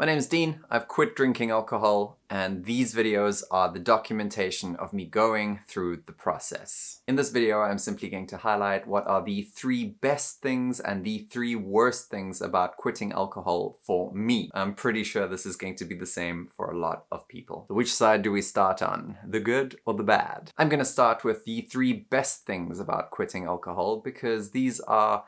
My name is Dean, I've quit drinking alcohol, and these videos are the documentation of me going through the process. In this video, I'm simply going to highlight what are the 3 best things and the 3 worst things about quitting alcohol for me. I'm pretty sure this is going to be the same for a lot of people. So which side do we start on? The good or the bad? I'm going to start with the 3 best things about quitting alcohol because these are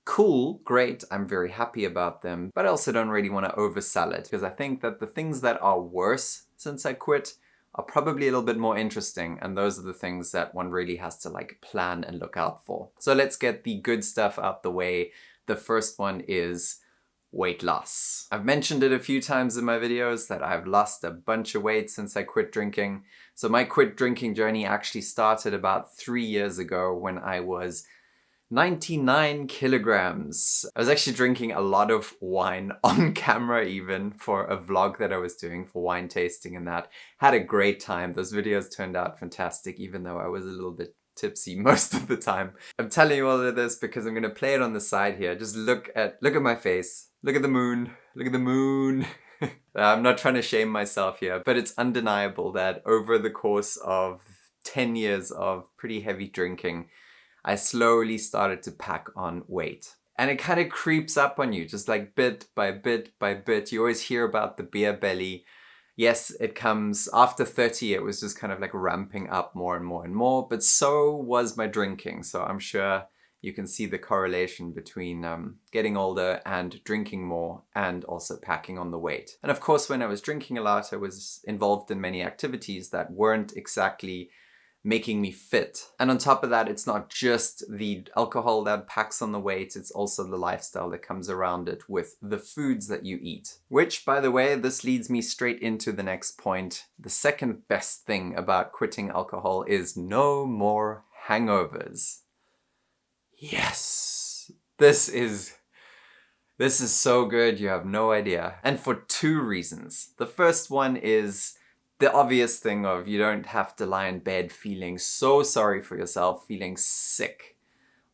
cool, great, I'm very happy about them, but I also don't really want to oversell it because I think that the things that are worse since I quit are probably a little bit more interesting, and those are the things that one really has to plan and look out for. So let's get the good stuff out the way. The first one is weight loss. I've mentioned it a few times in my videos that I've lost a bunch of weight since I quit drinking. So my quit drinking journey actually started about 3 years ago when I was 99 kilograms. I was actually drinking a lot of wine on camera even for a vlog that I was doing for wine tasting, and that had a great time. Those videos turned out fantastic even though I was a little bit tipsy most of the time. I'm telling you all of this because I'm going to play it on the side here. Just look at my face. Look at the moon. Look at the moon. I'm not trying to shame myself here, but it's undeniable that over the course of 10 years of pretty heavy drinking, I slowly started to pack on weight. And it kind of creeps up on you, just like bit by bit by bit. You always hear about the beer belly. Yes, it comes after 30, it was just kind of like ramping up more and more and more, but so was my drinking. So I'm sure you can see the correlation between getting older and drinking more and also packing on the weight. And of course, when I was drinking a lot, I was involved in many activities that weren't exactly making me fit. And on top of that, it's not just the alcohol that packs on the weight, it's also the lifestyle that comes around it with the foods that you eat. Which, by the way, this leads me straight into the next point. The second best thing about quitting alcohol is no more hangovers. Yes! This is so good, you have no idea. And for 2 reasons. The first one is the obvious thing of you don't have to lie in bed feeling so sorry for yourself, feeling sick.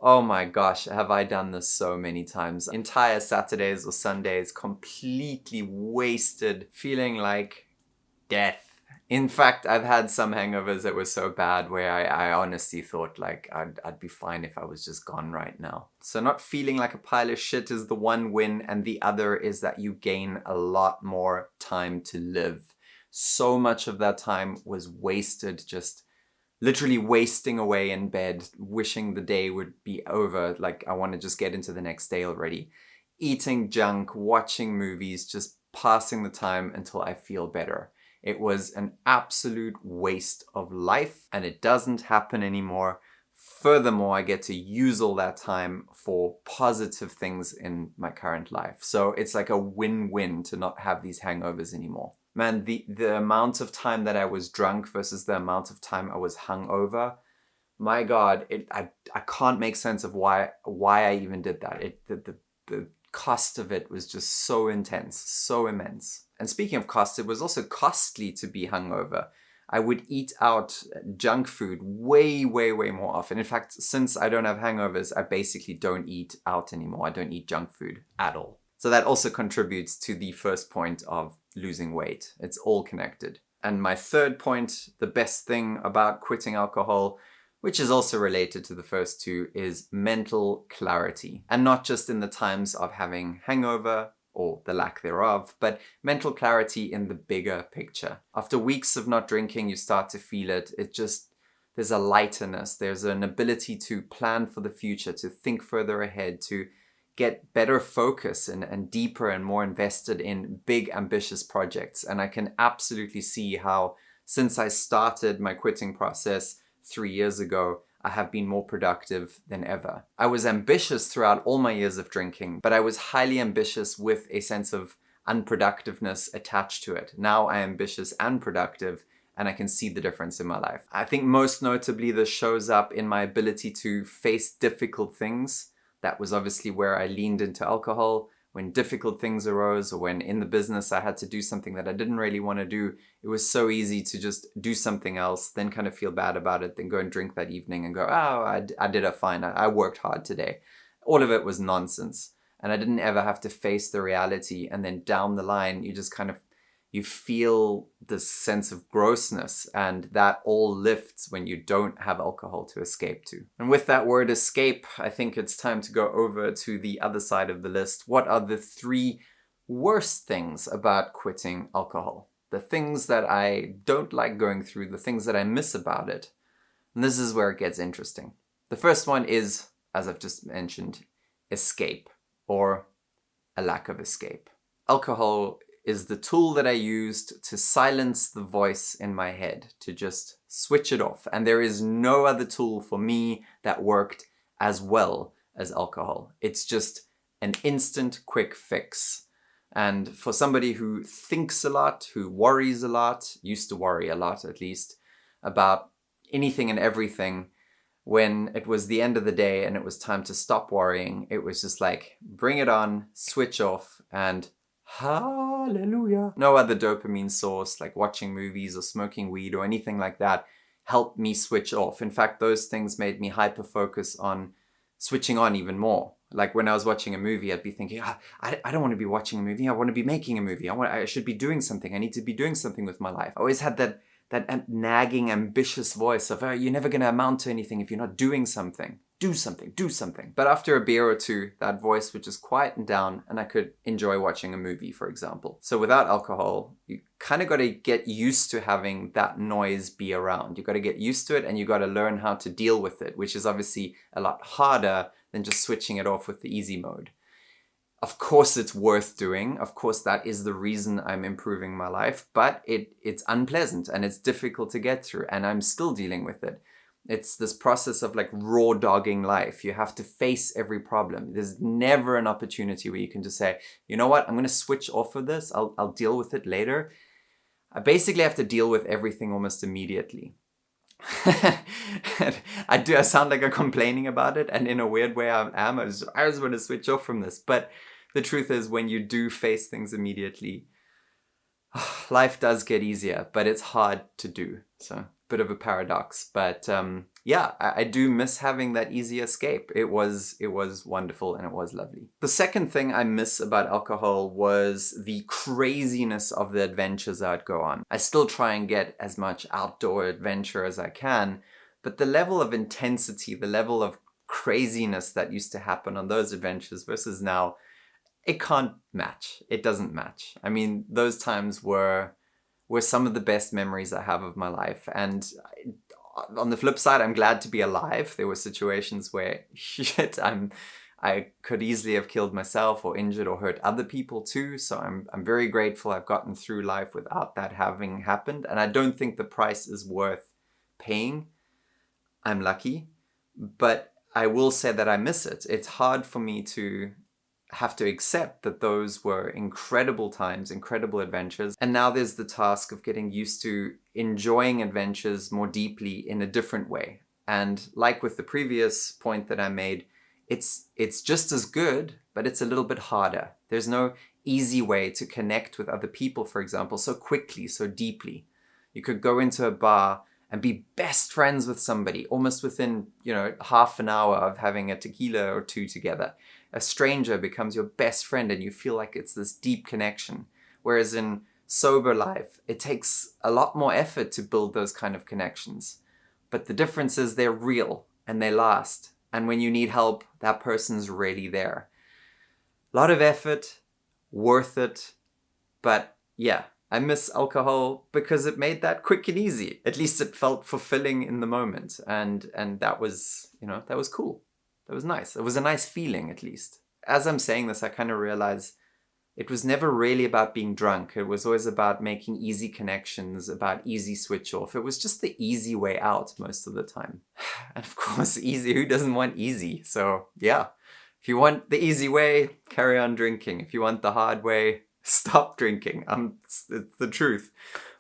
Oh my gosh, have I done this so many times. Entire Saturdays or Sundays completely wasted, feeling like death. In fact, I've had some hangovers that were so bad where I honestly thought I'd be fine if I was just gone right now. So not feeling like a pile of shit is the one win, and the other is that you gain a lot more time to live. So much of that time was wasted, just literally wasting away in bed, wishing the day would be over. Like I want to just get into the next day already. Eating junk, watching movies, just passing the time until I feel better. It was an absolute waste of life, and it doesn't happen anymore. Furthermore, I get to use all that time for positive things in my current life. So it's like a win-win to not have these hangovers anymore. Man, the amount of time that I was drunk versus the amount of time I was hungover, my God, I can't make sense of why I even did that. The cost of it was just so intense, so immense. And speaking of cost, it was also costly to be hungover. I would eat out junk food way, way, way more often. In fact, since I don't have hangovers, I basically don't eat out anymore. I don't eat junk food at all. So that also contributes to the first point of losing weight. It's all connected. And my third point, the best thing about quitting alcohol, which is also related to the first 2, is mental clarity. And not just in the times of having hangover or the lack thereof, but mental clarity in the bigger picture. After weeks of not drinking, you start to feel it. There's a lightness, there's an ability to plan for the future, to think further ahead, to get better focus and deeper and more invested in big ambitious projects. And I can absolutely see how since I started my quitting process 3 years ago, I have been more productive than ever. I was ambitious throughout all my years of drinking, but I was highly ambitious with a sense of unproductiveness attached to it. Now I am ambitious and productive, and I can see the difference in my life. I think most notably this shows up in my ability to face difficult things. That was obviously where I leaned into alcohol. When difficult things arose, or when in the business I had to do something that I didn't really want to do, it was so easy to just do something else, then kind of feel bad about it, then go and drink that evening and go, oh, I did it fine. I worked hard today. All of it was nonsense. and I didn't ever have to face the reality. And then down the line, you just kind of, you feel this sense of grossness, and that all lifts when you don't have alcohol to escape to. And with that word escape, I think it's time to go over to the other side of the list. What are the 3 worst things about quitting alcohol? The things that I don't like going through, the things that I miss about it. And this is where it gets interesting. The first one is, as I've just mentioned, escape, or a lack of escape. Alcohol is the tool that I used to silence the voice in my head, to just switch it off. And there is no other tool for me that worked as well as alcohol. It's just an instant, quick fix. And for somebody who thinks a lot, who worries a lot, used to worry a lot at least, about anything and everything, when it was the end of the day and it was time to stop worrying, it was just like, bring it on, switch off, and hallelujah. No other dopamine source like watching movies or smoking weed or anything like that helped me switch off. In fact, those things made me hyper focus on switching on even more. Like when I was watching a movie, I'd be thinking, I don't want to be watching a movie. I want to be making a movie. I should be doing something. I need to be doing something with my life. I always had that nagging, ambitious voice of, oh, you're never going to amount to anything if you're not doing something. Do something, do something. But after a beer or two, that voice would just quieten down and I could enjoy watching a movie, for example. So without alcohol, you kind of got to get used to having that noise be around. You got to get used to it, and you got to learn how to deal with it, which is obviously a lot harder than just switching it off with the easy mode. Of course, it's worth doing. Of course, that is the reason I'm improving my life, but it's unpleasant and it's difficult to get through, and I'm still dealing with it. It's this process of like raw dogging life. You have to face every problem. There's never an opportunity where you can just say, you know what, I'm going to switch off of this. I'll deal with it later. I basically have to deal with everything almost immediately. I sound like I'm complaining about it, and in a weird way I am. I just want to switch off from this. But the truth is, when you do face things immediately, life does get easier, but it's hard to do. So, bit of a paradox. But yeah, I do miss having that easy escape. It was wonderful and it was lovely. The second thing I miss about alcohol was the craziness of the adventures I'd go on. I still try and get as much outdoor adventure as I can, but the level of intensity, the level of craziness that used to happen on those adventures versus now, it can't match. It doesn't match. I mean, those times were some of the best memories I have of my life. And on the flip side, I'm glad to be alive. There were situations where, shit, I could easily have killed myself or injured or hurt other people too. So I'm very grateful I've gotten through life without that having happened. And I don't think the price is worth paying. I'm lucky. But I will say that I miss it. It's hard for me to have to accept that those were incredible times, incredible adventures. And now there's the task of getting used to enjoying adventures more deeply in a different way. And like with the previous point that I made, it's just as good, but it's a little bit harder. There's no easy way to connect with other people, for example, so quickly, so deeply. You could go into a bar and be best friends with somebody almost within, half an hour of having a tequila or two together. A stranger becomes your best friend and you feel like it's this deep connection. Whereas in sober life, it takes a lot more effort to build those kind of connections. But the difference is they're real and they last. And when you need help, that person's really there. A lot of effort, worth it. But yeah, I miss alcohol because it made that quick and easy. At least it felt fulfilling in the moment. And that was, that was cool. That was nice. It was a nice feeling, at least. As I'm saying this, I kind of realize it was never really about being drunk. It was always about making easy connections, about easy switch off. It was just the easy way out most of the time. And of course, easy. Who doesn't want easy? So yeah, if you want the easy way, carry on drinking. If you want the hard way, stop drinking. It's the truth.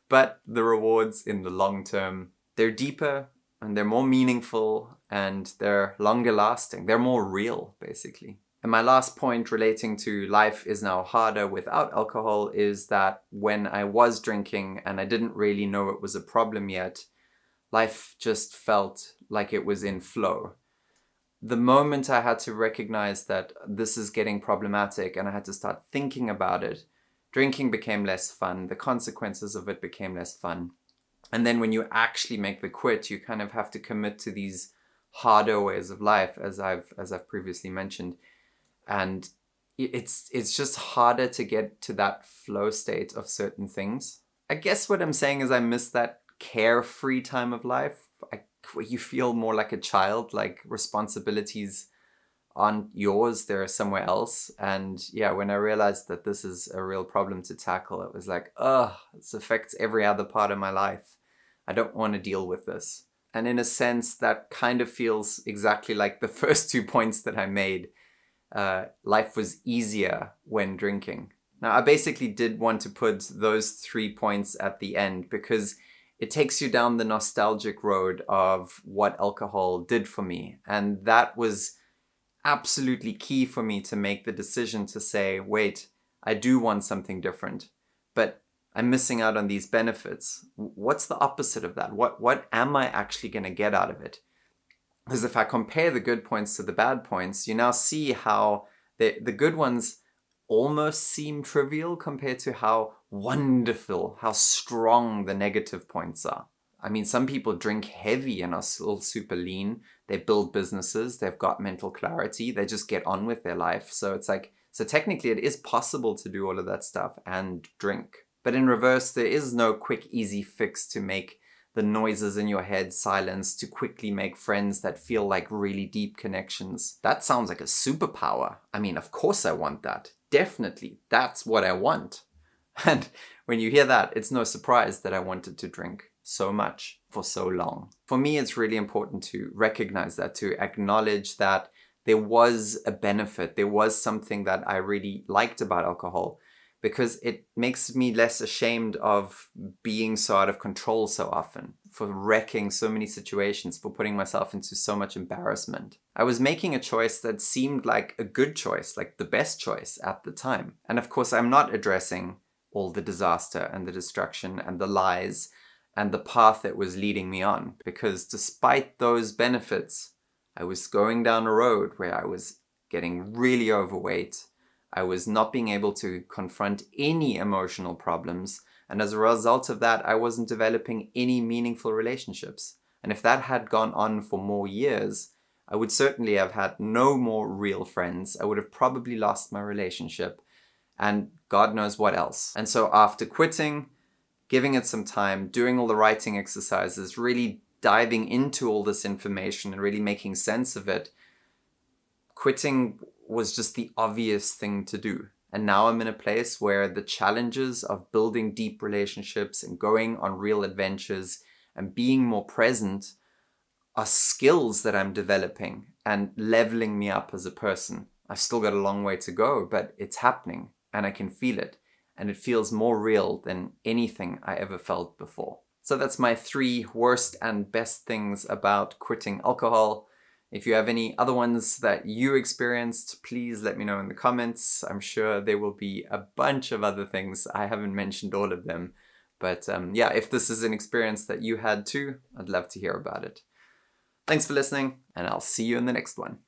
But the rewards in the long term, they're deeper and they're more meaningful and they're longer lasting. They're more real, basically. And my last point relating to life is now harder without alcohol is that when I was drinking and I didn't really know it was a problem yet, life just felt like it was in flow. the moment I had to recognize that this is getting problematic and I had to start thinking about it, drinking became less fun. The consequences of it became less fun. And then when you actually make the quit, you kind of have to commit to these harder ways of life, as I've previously mentioned. And it's just harder to get to that flow state of certain things. I guess what I'm saying is I miss that carefree time of life where you feel more like a child, like responsibilities aren't yours, they're somewhere else. And yeah, when I realized that this is a real problem to tackle, it was like, this affects every other part of my life. I don't want to deal with this. And in a sense, that kind of feels exactly like the first 2 points that I made. Life was easier when drinking. Now, I basically did want to put those 3 points at the end because it takes you down the nostalgic road of what alcohol did for me. And that was absolutely key for me to make the decision to say, wait, I do want something different, but I'm missing out on these benefits. What's the opposite of that? What am I actually going to get out of it? Because if I compare the good points to the bad points, you now see how the good ones almost seem trivial compared to how wonderful, how strong the negative points are. I mean, some people drink heavy and are still super lean. They build businesses. They've got mental clarity. They just get on with their life. So it's like, so technically it is possible to do all of that stuff and drink. But in reverse, there is no quick, easy fix to make the noises in your head silence, to quickly make friends that feel like really deep connections. That sounds like a superpower. I mean, of course I want that. Definitely, that's what I want. And when you hear that, it's no surprise that I wanted to drink so much for so long. For me, it's really important to recognize that, to acknowledge that there was a benefit, there was something that I really liked about alcohol, because it makes me less ashamed of being so out of control so often, for wrecking so many situations, for putting myself into so much embarrassment. I was making a choice that seemed like a good choice, like the best choice at the time. And of course, I'm not addressing all the disaster and the destruction and the lies and the path that was leading me on, because despite those benefits, I was going down a road where I was getting really overweight. I was not being able to confront any emotional problems. And as a result of that, I wasn't developing any meaningful relationships. And if that had gone on for more years, I would certainly have had no more real friends. I would have probably lost my relationship and God knows what else. And so after quitting, giving it some time, doing all the writing exercises, really diving into all this information and really making sense of it, quitting was just the obvious thing to do. And now I'm in a place where the challenges of building deep relationships and going on real adventures and being more present are skills that I'm developing and leveling me up as a person. I've still got a long way to go, but it's happening and I can feel it. And it feels more real than anything I ever felt before. So that's my 3 worst and best things about quitting alcohol. If you have any other ones that you experienced, please let me know in the comments. I'm sure there will be a bunch of other things. I haven't mentioned all of them. But yeah, if this is an experience that you had too, I'd love to hear about it. Thanks for listening, and I'll see you in the next one.